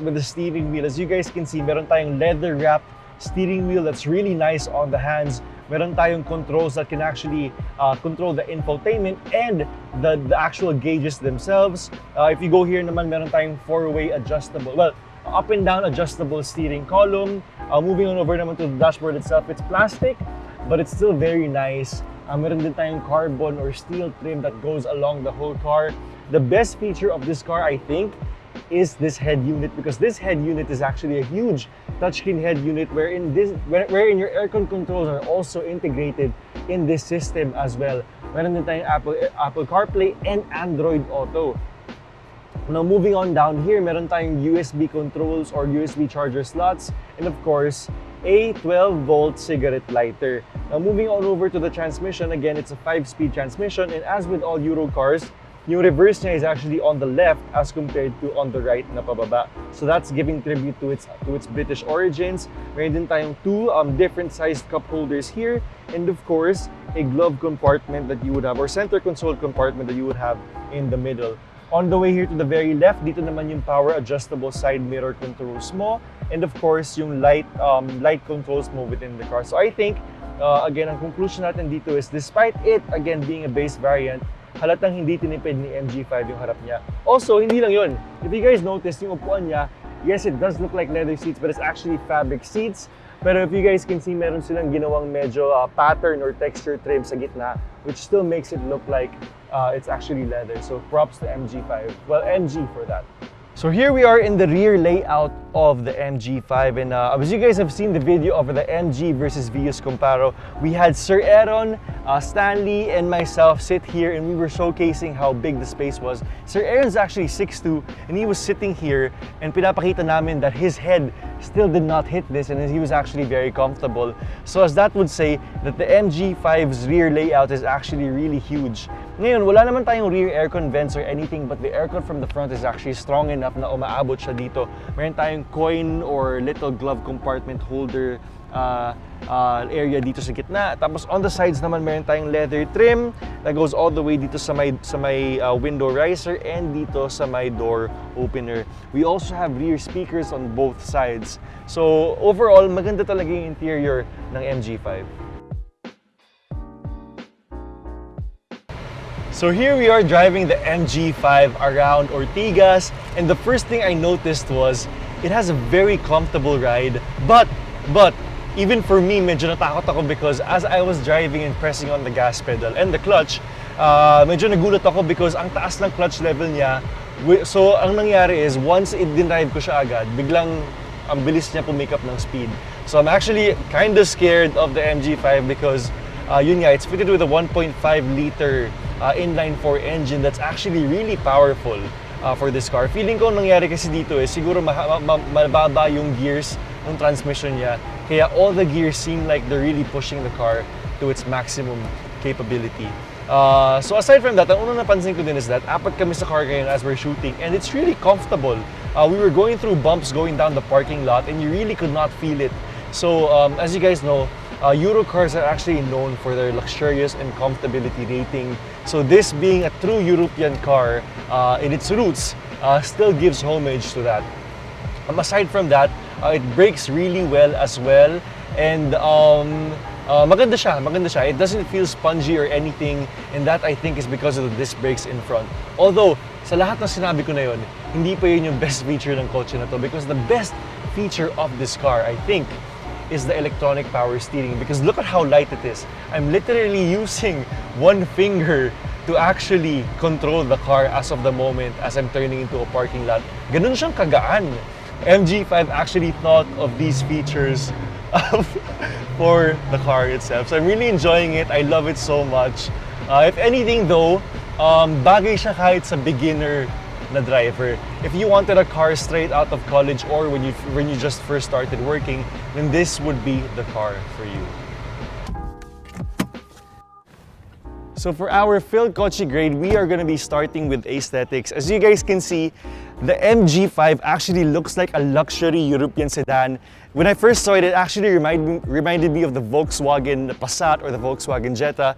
with the steering wheel. As you guys can see, meron tayong leather-wrapped steering wheel that's really nice on the hands. Meron tayong controls that can actually control the infotainment and the actual gauges themselves. If you go here naman, meron tayong four-way adjustable, well, up and down adjustable steering column. Moving on over naman to the dashboard itself, it's plastic, but it's still very nice. Meron din tayong carbon or steel trim that goes along the whole car. The best feature of this car, I think, is this head unit, because this head unit is actually a huge touchscreen head unit wherein your aircon controls are also integrated in this system as well. Meron din tayong Apple CarPlay and Android Auto. Now moving on down here, meron tayong USB controls or USB charger slots, and of course, a 12-volt cigarette lighter. Now moving on over to the transmission, again, it's a 5-speed transmission, and as with all Euro cars, yung reverse niya is actually on the left as compared to on the right na pababa. So that's giving tribute to its British origins. Meron din tayong two different sized cup holders here, and of course, a glove compartment that you would have, or center console compartment that you would have in the middle. On the way here to the very left, dito naman yung power adjustable side mirror controls mo, and of course, yung light controls mo within the car. So I think, again, ang conclusion natin dito is, despite it, again, being a base variant, halatang hindi tinipid ni MG5 yung harap niya. Also, hindi lang yun. If you guys notice, yung upuan niya, yes, it does look like leather seats, but it's actually fabric seats. Pero if you guys can see, meron silang ginawang medyo pattern or texture trim sa gitna, which still makes it look like it's actually leather. So props to MG5. Well, MG for that. So here we are in the rear layout of the MG5, and as you guys have seen the video of the MG versus Vios Comparo, we had Sir Aaron, Stanley, and myself sit here, and we were showcasing how big the space was. Sir Aaron's actually 6'2", and he was sitting here, and pinapakita namin that his head still did not hit this, and he was actually very comfortable. So as that would say, that the MG5's rear layout is actually really huge. Ngayon, wala naman tayong rear aircon vents or anything, but the aircon from the front is actually strong enough na umaabot siya dito. Meron tayong coin or little glove compartment holder area dito sa gitna. Tapos on the sides naman, meron tayong leather trim that goes all the way dito sa may window riser and dito sa may door opener. We also have rear speakers on both sides. So overall, maganda talaga yung interior ng MG5. So here we are driving the MG5 around Ortigas, and the first thing I noticed was it has a very comfortable ride, but even for me, medyo natakot ako because as I was driving and pressing on the gas pedal and the clutch, medyo nagulat ako because ang taas ng clutch level niya. So ang nangyari is, once i-drive ko siya agad, biglang ang bilis niya pumick up ng speed. So I'm actually kind of scared of the MG5 because yun nga, it's fitted with a 1.5 liter inline-4 engine that's actually really powerful for this car. Feeling ko nangyari kasi dito siguro mababa yung gears ng transmission niya, kaya all the gears seem like they're really pushing the car to its maximum capability. So aside from that, ang unang napansin ko din is that apat kami sa car ngayon as we're shooting, and it's really comfortable. We were going through bumps going down the parking lot, and you really could not feel it. So as you guys know, Euro cars are actually known for their luxurious and comfortability rating. So this being a true European car in its roots still gives homage to that. Aside from that, it brakes really well as well, and maganda siya. It doesn't feel spongy or anything, and that I think is because of the disc brakes in front. Although, sa lahat ng sinabi ko na yun, hindi pa yun yung best feature ng kotse na to, because the best feature of this car, I think, is the electronic power steering, because look at how light it is. I'm literally using one finger to actually control the car as of the moment as I'm turning into a parking lot. Ganun siyang kagaan. MG5 actually thought of these features for the car itself. So I'm really enjoying it. I love it so much. If anything though, bagay siya kahit sa beginner na driver. If you wanted a car straight out of college or when you just first started working, then this would be the car for you. So for our Phil Kotse grade, we are going to be starting with aesthetics. As you guys can see, the MG5 actually looks like a luxury European sedan. When I first saw it, it actually reminded me of the Volkswagen Passat or the Volkswagen Jetta.